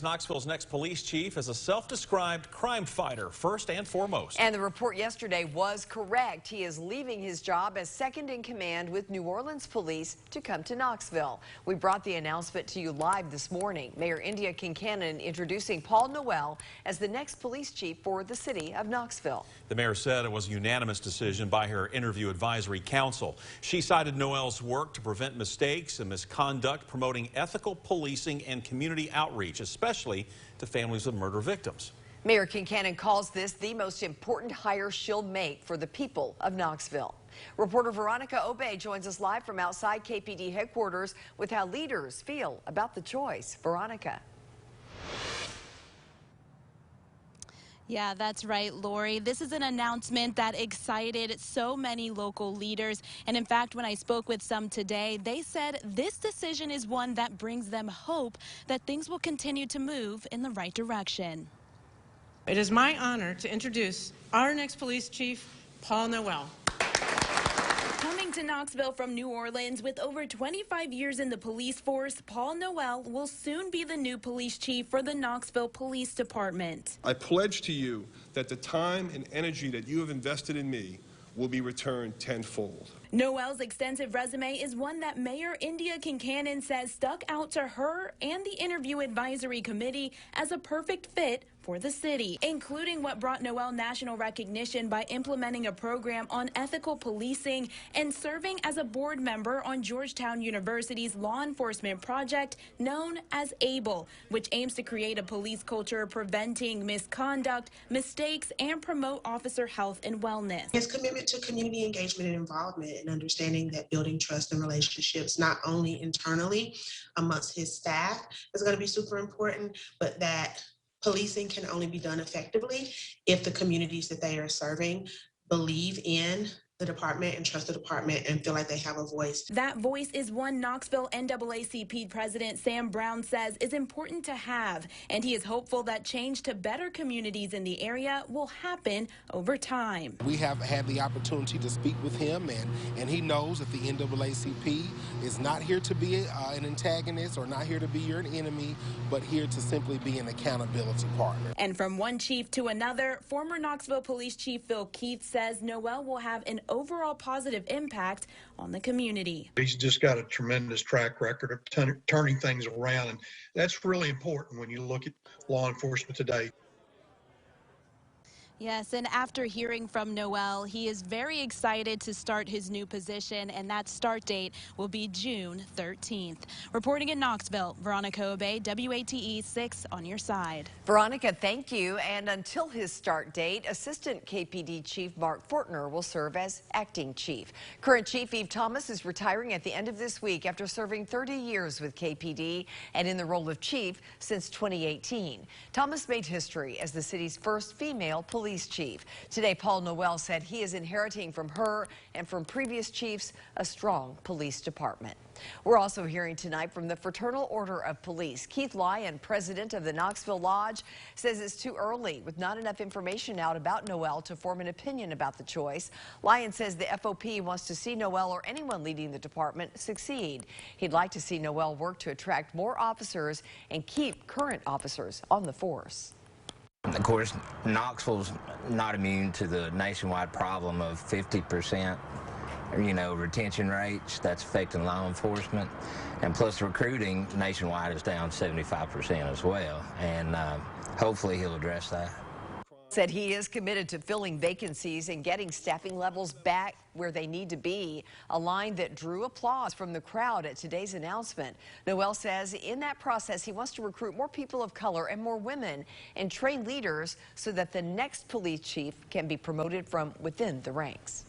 Knoxville's next police chief is a self-described crime fighter, first and foremost. And the report yesterday was correct. He is leaving his job as second in command with New Orleans Police to come to Knoxville. We brought the announcement to you live this morning. Mayor India Kincannon introducing Paul Noel as the next police chief for the city of Knoxville. The mayor said it was a unanimous decision by her interview advisory council. She cited Noel's work to prevent mistakes and misconduct, promoting ethical policing and community outreach, especially to families of murder victims. Mayor Kincannon calls this the most important hire she'll make for the people of Knoxville. Reporter Veronica Obey joins us live from outside KPD headquarters with how leaders feel about the choice. Veronica. Yeah, that's right, Lori. This is an announcement that excited so many local leaders. And in fact, when I spoke with some today, they said this decision is one that brings them hope that things will continue to move in the right direction. It is my honor to introduce our next police chief, Paul Noel. Coming to Knoxville from New Orleans with over 25 years in the police force, Paul Noel will soon be the new police chief for the Knoxville Police Department. I pledge to you that the time and energy that you have invested in me will be returned tenfold. Noel's extensive resume is one that Mayor India Kincannon says stuck out to her and the interview advisory committee as a perfect fit for the city, including what brought Noel national recognition by implementing a program on ethical policing and serving as a board member on Georgetown University's law enforcement project known as ABLE, which aims to create a police culture preventing misconduct, mistakes, and promote officer health and wellness. His commitment to community engagement and involvement and understanding that building trust and relationships, not only internally amongst his staff, is going to be super important, but that policing can only be done effectively if the communities that they are serving believe in the department and trust the department and feel like they have a voice. That voice is one Knoxville NAACP President Sam Brown says is important to have, and he is hopeful that change to better communities in the area will happen over time. We have had the opportunity to speak with him, and he knows that the NAACP is not here to be an antagonist or not here to be your enemy, but here to simply be an accountability partner. And from one chief to another, former Knoxville Police Chief Phil Keith says Noel will have an overall positive impact on the community. He's just got a tremendous track record of turning things around, and that's really important when you look at law enforcement today. Yes, and after hearing from Noel, he is very excited to start his new position, and that start date will be June 13th. Reporting in Knoxville, Veronica Obey, WATE 6 on your side. Veronica, thank you. And until his start date, Assistant KPD Chief Mark Fortner will serve as acting chief. Current Chief Eve Thomas is retiring at the end of this week after serving 30 years with KPD and in the role of chief since 2018. Thomas made history as the city's first female police chief. Today, Paul Noel said he is inheriting from her and from previous chiefs a strong police department. We're also hearing tonight from the Fraternal Order of Police. Keith Lyon, president of the Knoxville Lodge, says it's too early with not enough information out about Noel to form an opinion about the choice. Lyon says the FOP wants to see Noel or anyone leading the department succeed. He'd like to see Noel work to attract more officers and keep current officers on the force. Of course, Knoxville's not immune to the nationwide problem of 50%, retention rates that's affecting law enforcement. And plus recruiting nationwide is down 75% as well. And hopefully he'll address that. Said he is committed to filling vacancies and getting staffing levels back where they need to be, a line that drew applause from the crowd at today's announcement. Noel says in that process he wants to recruit more people of color and more women and train leaders so that the next police chief can be promoted from within the ranks.